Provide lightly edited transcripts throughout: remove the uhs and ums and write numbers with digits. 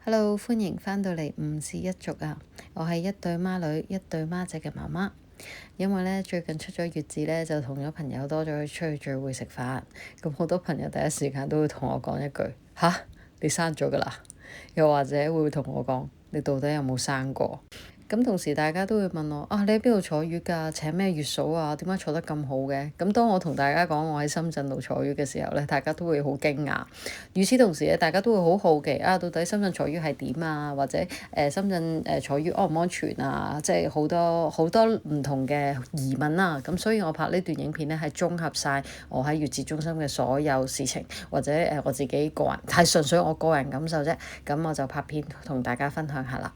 Hello，歡迎返到嚟唔是一族啊！我係一對孖女、一對孖仔嘅媽媽。因為咧最近出咗月子咧，就同咗朋友多咗出去聚會食飯。咁好多朋友第一時間都會同我講一句：吓，你生咗㗎啦？又或者會同我講：你到底有冇生過？咁同時大家都會問我：你喺邊度坐月㗎？請咩月嫂啊？點解坐得咁好嘅？咁當我同大家講我喺深圳度坐月嘅時候咧，大家都會好驚訝。與此同時咧，大家都會好好奇到底深圳坐月係點啊？或者深圳坐月安唔安全啊？即係好多好多唔同嘅疑問啦。咁所以我拍呢段影片咧，係綜合晒我喺月子中心嘅所有事情，或者我自己個人係純粹我個人感受啫。咁我就拍片同大家分享下啦。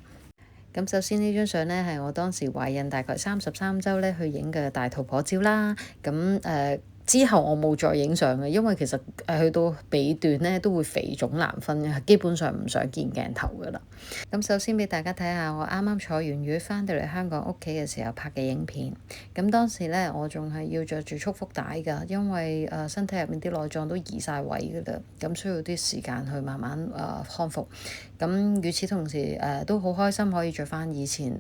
咁首先呢張相呢，係我當時懷孕大概33週呢去影嘅大肚婆照啦。咁之後我冇再影相嘅，因為其實去到尾段呢都會肥腫難分嘅，基本上唔想見鏡頭噶啦。咁首先俾大家睇下我啱啱坐完月返到嚟香港屋企嘅時候拍嘅影片。咁當時呢，我仲係要着住束腹帶㗎，因為身體入面啲內臟都移晒位㗎啦，咁需要啲時間去慢慢康復。咁與此同時都好開心可以着翻以前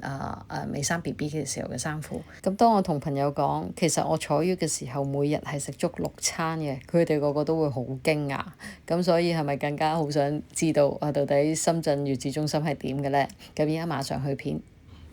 未生 BB 嘅時候嘅衫褲。咁當我同朋友講，其實我坐月嘅時候每日係食足6餐嘅，佢哋個個都會好驚訝。咁所以係咪更加好想知道到底深圳月子中心係點嘅呢？咁而家馬上去片。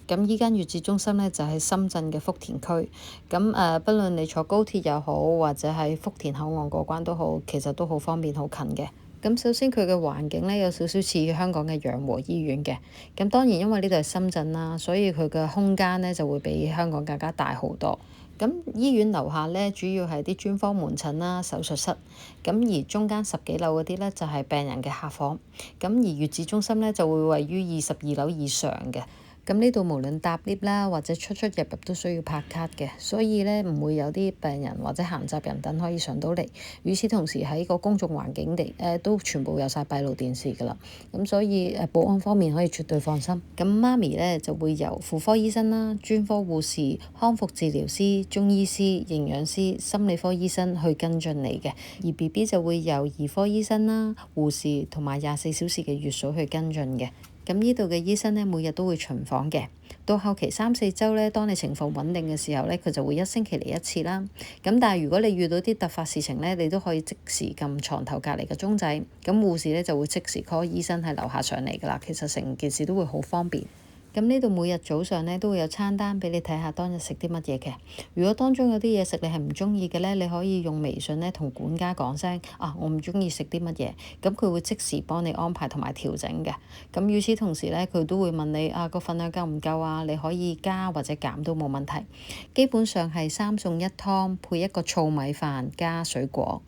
咁依間月子中心呢，就喺深圳嘅福田區。咁不論你坐高鐵又好，或者喺福田口岸過關都好，其實都好方便好近嘅。咁首先佢嘅環境呢，有少少似香港嘅養和醫院嘅。咁當然因為呢度係深圳啦，所以佢嘅空間呢就會比香港更加大好多。咁醫院樓下呢，主要係啲專科門診啦、手術室。咁而中間10幾樓嗰啲呢，就係病人嘅客房。咁而月子中心呢，就會位於22樓以上嘅。咁呢度無論搭 lift 啦，或者出入都需要拍卡嘅，所以呢唔會有啲病人或者閒雜人等可以上到嚟。與此同時喺個公眾環境都全部有晒閉路電視㗎啦，咁所以保安方面可以絕對放心。咁媽咪呢就會由婦科醫生啦、專科護士、康復治療師、中醫師、營養師、心理科醫生去跟進你嘅，而 BB 就會由兒科醫生啦、護士同埋24小時嘅月嫂去跟進嘅。咁呢度嘅醫生呢，每日都會巡房嘅。到後期3、4週呢，當你情況穩定嘅時候呢，佢就會1星期嚟1次啦。咁但係如果你遇到啲突發事情呢，你都可以即時撳床頭隔離嘅鐘仔，咁護士呢就會即時 call 醫生喺樓下上嚟㗎啦。其實成件事都會好方便。咁呢度每日早上呢都會有餐單俾你睇下當日食啲乜嘢嘅。如果當中有啲嘢食你係唔中意嘅呢，你可以用微信呢同管家講聲我唔中意食啲乜嘢，咁佢會即時幫你安排同埋調整嘅。咁與此同時呢，佢都會問你個份量夠唔夠啊？你可以加或者減都冇問題。基本上係3餸1湯配一個糙米飯加水果。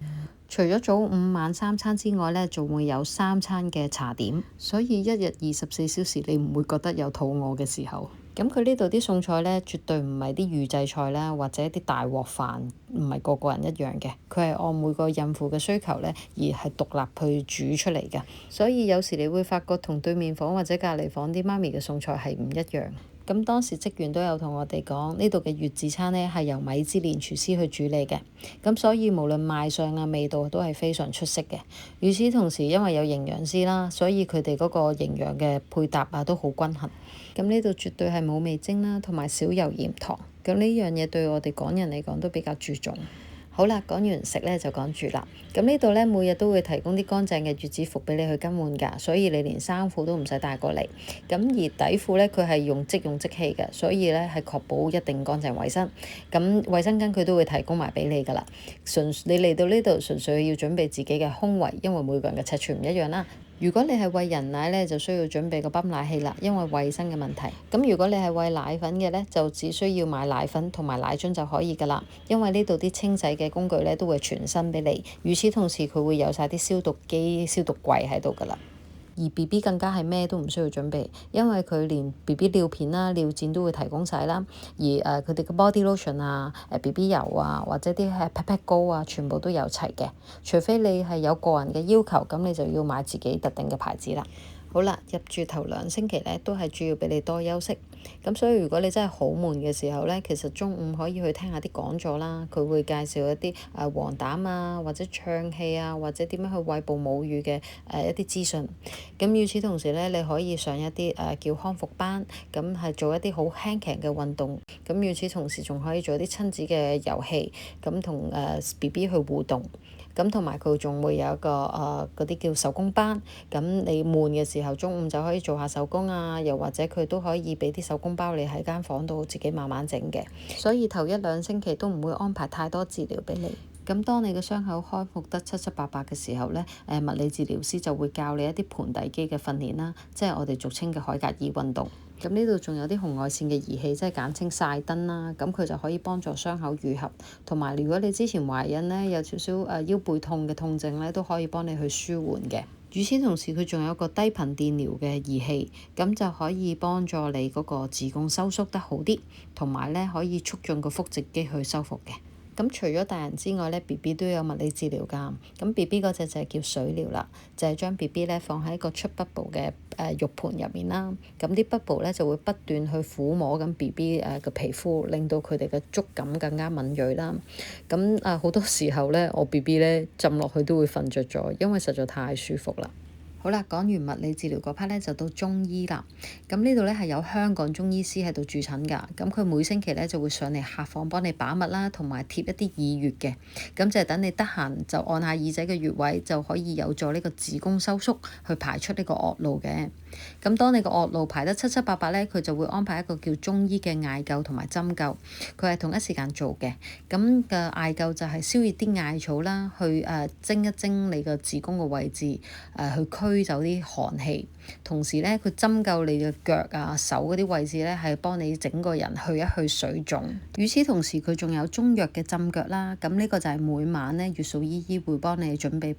除咗早午晚3餐之外呢，仲會有3餐嘅茶點，所以一日24小時你唔會覺得有肚餓嘅時候。咁佢呢度啲餸菜呢，絕對唔係啲預製菜啦，或者啲大鑊飯，唔係個個人一樣嘅。佢係按每個孕婦嘅需求呢，而係獨立去煮出嚟嘅。所以有時你會發覺同對面房或者隔離房啲媽咪嘅餸菜係唔一樣。咁當時職員都有同我哋講，呢度嘅月子餐呢係由米芝蓮廚師去主理嘅，咁所以無論賣相味道都係非常出色嘅。與此同時，因為有營養師啦，所以佢哋嗰個營養嘅配搭都好均衡。咁呢度絕對係冇味精啦，同埋少油鹽糖。咁呢樣嘢對我哋港人嚟講都比較注重。好啦，講完食呢就講住啦。咁呢度呢，每日都會提供啲乾淨嘅月子服俾你去更換㗎，所以你連衫褲都唔使帶過嚟。咁而底褲呢，佢係用即棄嘅，所以呢係確保一定乾淨衞生。咁衛生巾佢都會提供埋俾你㗎啦。你嚟到呢度純粹要準備自己嘅胸圍，因為每個人嘅尺寸唔一樣啦。如果你係餵人奶呢，就需要準備個泵奶器啦，因為衞生嘅問題。咁如果你係餵奶粉嘅呢，就只需要買奶粉同埋奶樽就可以㗎啦。因為呢度啲清洗嘅工具呢，都會全身俾你，與此同時佢會有晒啲消毒機、消毒櫃喺度㗎啦。而 BB 更加係咩都唔需要準備，因為佢連 BB 尿片啦、尿墊都會提供晒啦。而佢哋嘅 body lotion BB 油或者啲pat pat 膏全部都有齊嘅。除非你係有個人嘅要求，咁你就要買自己特定嘅牌子啦。好啦，入住頭2星期咧，都係主要俾你多休息。咁所以如果你真係好悶嘅時候咧，其實中午可以去聽下啲講座啦，佢會介紹一啲黃疸啊，或者唱氣啊，或者點樣去餵哺母乳嘅一啲資訊。咁與此同時咧，你可以上一啲叫康復班，咁係做一啲好輕強嘅運動。咁與此同時仲可以做一啲親子嘅遊戲，咁同BB 去互動。咁同埋佢仲會有一個嗰啲叫手工班，咁你悶嘅時候中午就可以做下手工啊，又或者佢都可以俾啲手工包你喺間房度自己慢慢整嘅。所以頭1-2星期都唔會安排太多治療俾你。咁當你嘅傷口康復得七七八八嘅時候咧，物理治療師就會教你一啲盆底肌嘅訓練啦，即係我哋俗稱嘅海格爾運動。咁呢度仲有啲紅外線嘅儀器，即係簡稱曬燈啦。咁佢就可以幫助傷口愈合，同埋如果你之前懷孕咧有少少腰背痛嘅痛症咧，都可以幫你去舒緩嘅。與此同時，佢仲有個低頻電療嘅儀器，咁就可以幫助你嗰個子宮收縮得好啲，同埋咧可以促進個腹直肌去修復嘅。咁除咗大人之外咧 ，BB 都有物理治療㗎。咁 BB 嗰隻就係叫水療啦，就係將 BB 咧放喺一個出 bubble 嘅浴盆入面啦。咁啲 bubble 咧就會不斷去撫摸緊 BB 嘅皮膚，令到佢哋嘅觸感更加敏鋭啦。咁好多時候咧，我 BB 咧浸落去都會瞓着咗，因為實在太舒服啦。好啦，講完物理治療嗰 part 咧，就到中醫啦。咁呢度咧係有香港中醫師喺度駐診㗎。咁佢每星期咧就會上嚟客房幫你把脈啦，同埋貼一啲耳穴嘅。咁就係等你得閒就按下耳仔嘅穴位，就可以有助呢個子宮收縮，去排出呢個惡露嘅。咁當你個惡露排得七七八八咧，佢就會安排一個叫中醫嘅艾灸同埋針灸，佢係同一時間做嘅。咁嘅艾灸就係燒熱啲艾草啦，去蒸一蒸你個子宮嘅位置，去驅走啲寒氣。同時咧，佢針灸你嘅腳啊、手嗰啲位置咧，係幫你整個人去一去水腫。與此同時，佢仲有中藥嘅浸腳啦。咁呢個就係每晚咧，月嫂姨姨會幫你準備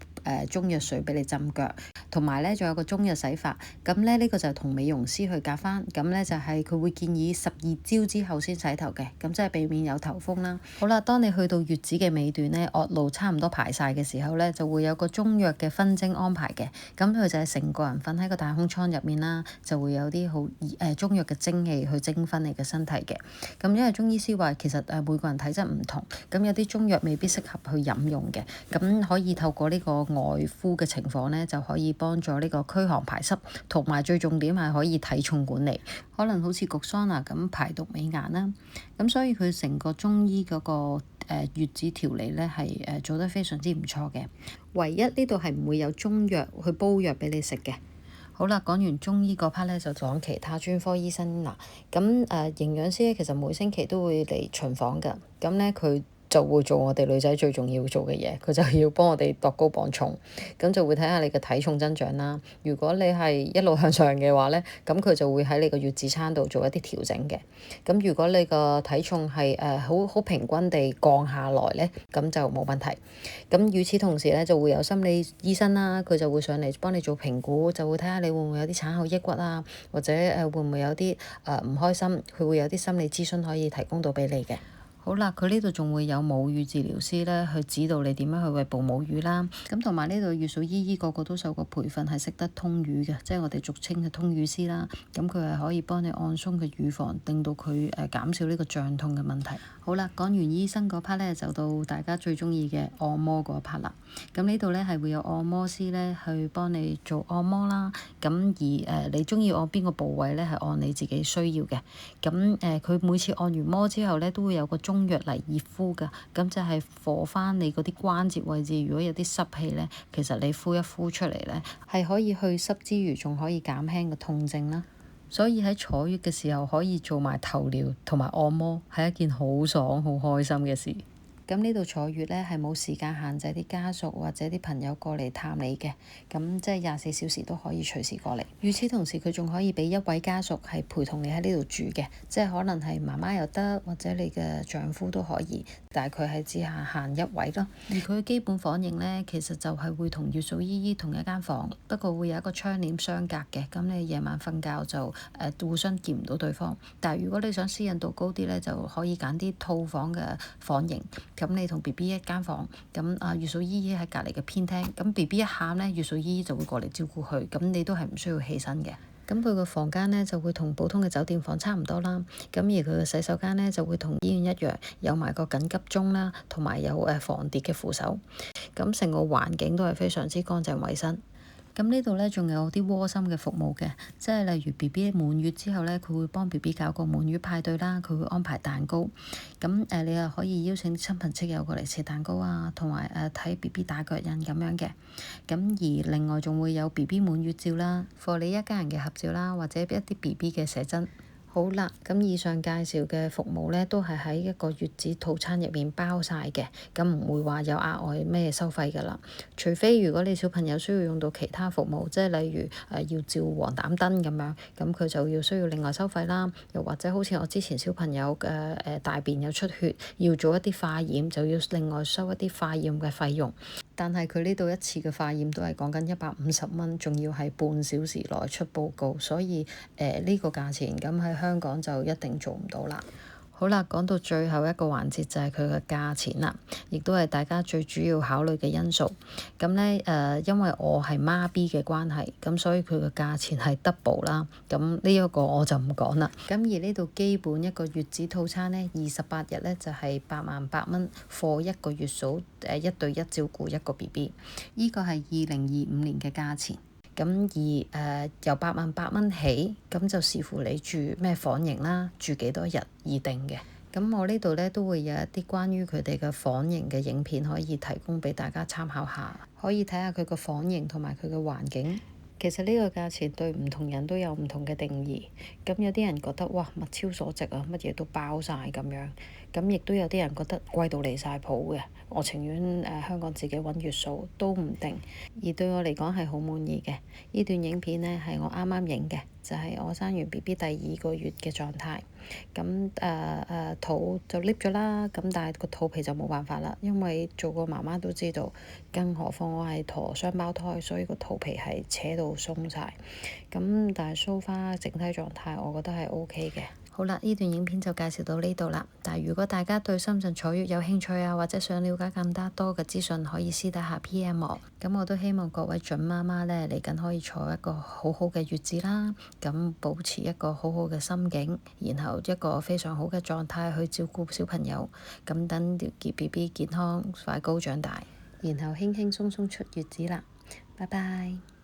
中藥水俾你浸腳，同埋咧仲有個中藥洗髮。咁咧呢個就係同美容師去夾翻。咁咧就係佢會建議12朝之後先洗頭嘅，咁即係避免有頭風啦。好啦，當你去到月子嘅尾段咧，惡露差唔多排晒嘅時候咧，就會有個中藥嘅分蒸安排嘅。咁佢就係成個人瞓喺個太空艙入面啦，就會有啲好中藥嘅蒸氣去蒸翻你嘅身體嘅。咁因為中醫師話其實每個人體質唔同，咁有啲中藥未必適合去飲用嘅，咁可以透過呢個外敷嘅情況咧，就可以幫助呢個驅寒排濕，同埋最重點係可以體重管理，可能好似焗桑拿咁排毒美顏啦。咁所以佢成個中醫嗰個月子調理咧係做得非常之唔錯嘅。唯一呢度係唔會有中藥去煲藥俾你食嘅。好啦，講完中醫嗰 part 咧，就講其他專科醫生啦。咁營養師咧，其實每星期都會嚟巡訪㗎。咁咧佢就會做我哋女仔最重要做嘅嘢，佢就要幫我哋度高磅重，咁就會睇下你嘅體重增長啦。如果你係一路向上嘅話咧，咁佢就會喺你個月子餐度做一啲調整嘅。咁如果你個體重係好平均地降下來咧，咁就冇問題。咁與此同時咧，就會有心理醫生啦，佢就會上嚟幫你做評估，就會睇下你會唔會有啲產後抑鬱啊，或者會唔會有啲唔開心，佢會有啲心理諮詢可以提供到俾你嘅。好啦，佢呢度仲會有母乳治療師咧，去指導你點樣去餵哺母乳啦。咁同埋呢度月嫂姨姨個個都受過培訓，係識得通乳嘅，即係我哋俗稱嘅通乳師啦。咁佢係可以幫你按鬆嘅乳房，令到佢減少呢個脹痛嘅問題。好啦，講完醫生嗰 part 咧，就到大家最中意嘅按摩嗰 part 啦。咁呢度咧係會有按摩師咧去幫你做按摩啦。咁而你中意按邊個部位咧，係按你自己需要嘅。咁佢每次按完摩之後咧，都會有個中藥嚟熱敷㗎。咁就係敷翻你嗰啲關節位置，如果有啲濕氣咧，其實你敷一敷出嚟咧，係可以去濕之餘，仲可以減輕個痛症啦。所以喺坐月嘅時候可以做埋頭療同埋按摩，係一件好爽好開心嘅事。咁呢度坐月咧係冇時間限制，啲家屬或者啲朋友過嚟探你嘅，咁即係24小時都可以隨時過嚟。與此同時，佢仲可以俾一位家屬係陪同你喺呢度住嘅，即係可能係媽媽又得，或者你嘅丈夫都可以。大概係只限一位咯。而佢嘅基本房型呢，其實就係會同月嫂姨姨同一間房，不過會有一個窗簾相隔嘅，咁你夜晚瞓覺就互相見唔到對方。但係如果你想私隱度高啲呢，就可以揀啲套房嘅房型，咁你同 B B 一間房，咁月嫂姨姨喺隔離嘅偏廳，咁 B B 一喊呢，月嫂姨姨就會過嚟照顧佢，咁你都係唔需要起身嘅。咁佢個房間呢就會同普通嘅酒店房差唔多啦，咁而佢嘅洗手間呢就會同醫院一樣，有埋個緊急鐘啦，同埋有防跌嘅扶手，咁成個環境都係非常之乾淨衞生。咁呢度呢，仲有啲窩心嘅服務嘅，即係例如 B B 滿月之後呢，佢會幫 B B 搞個滿月派對啦，佢會安排蛋糕，咁你又可以邀請親朋戚友過嚟切蛋糕啊，同埋睇 B B 打腳印咁樣嘅。咁而另外仲會有 B B 滿月照啦，for 你一家人嘅合照啦，或者一啲 B B 嘅寫真。好啦，咁以上介紹嘅服務呢，都係喺一個月子套餐入面包晒嘅，咁唔會話有額外咩收費㗎啦。除非如果你小朋友需要用到其他服務，即係例如要照黃疸燈咁樣，咁佢就需要另外收費啦。又或者好似我之前小朋友嘅大便有出血，要做一啲化驗，就要另外收一啲化驗嘅費用。但係佢呢度一次嘅化驗都係講緊150蚊，仲要係半小時內出報告，所以呢個價錢咁喺香港就一定做唔到啦。好啦，講到最後一個環節就係佢嘅價錢啦，亦都係大家最主要考慮嘅因素。咁呢，因為我係媽 B 嘅關係，咁所以佢嘅價錢係 double 啦。咁呢一個我就唔講啦。咁而呢度基本一個月子套餐呢，28日呢就係88,000蚊，for 一個月嫂1對1照顧一個 BB。呢個係2025年嘅價錢。咁而由88,000蚊起，咁就視乎你住咩房型啦，住幾多日而定嘅。咁我呢度呢都會有一啲關於佢哋嘅房型嘅影片可以提供俾大家參考下，可以睇下佢個房型同埋佢嘅環境。其實呢個價錢對唔同人都有唔同嘅定義。咁有啲人覺得哇，物超所值啊，乜嘢都包晒咁樣。咁亦都有啲人覺得貴到離晒譜嘅，我情願香港自己揾月嫂都唔定。而對我嚟講係好滿意嘅。呢段影片呢係我啱啱影嘅，就係我生完 BB 第2個月嘅狀態。咁肚就 lift 咗啦，咁但係個肚皮就冇辦法啦，因為做過媽媽都知道，更何況我係陀雙胞胎，所以個肚皮係扯到鬆晒。咁但係 so far 整體狀態，我覺得係 OK 嘅。好啦，呢段影片就介紹到呢度啦。但係如果大家對深圳坐月有興趣啊，或者想了解更加多嘅資訊，可以私底下 PM 我。咁我都希望各位準媽媽呢，嚟緊可以坐一個好好嘅月子啦，咁保持一個好好嘅心境，然後一個非常好嘅狀態去照顧小朋友，咁等條 BB 健康快高長大，然後輕輕鬆鬆出月子啦。拜拜。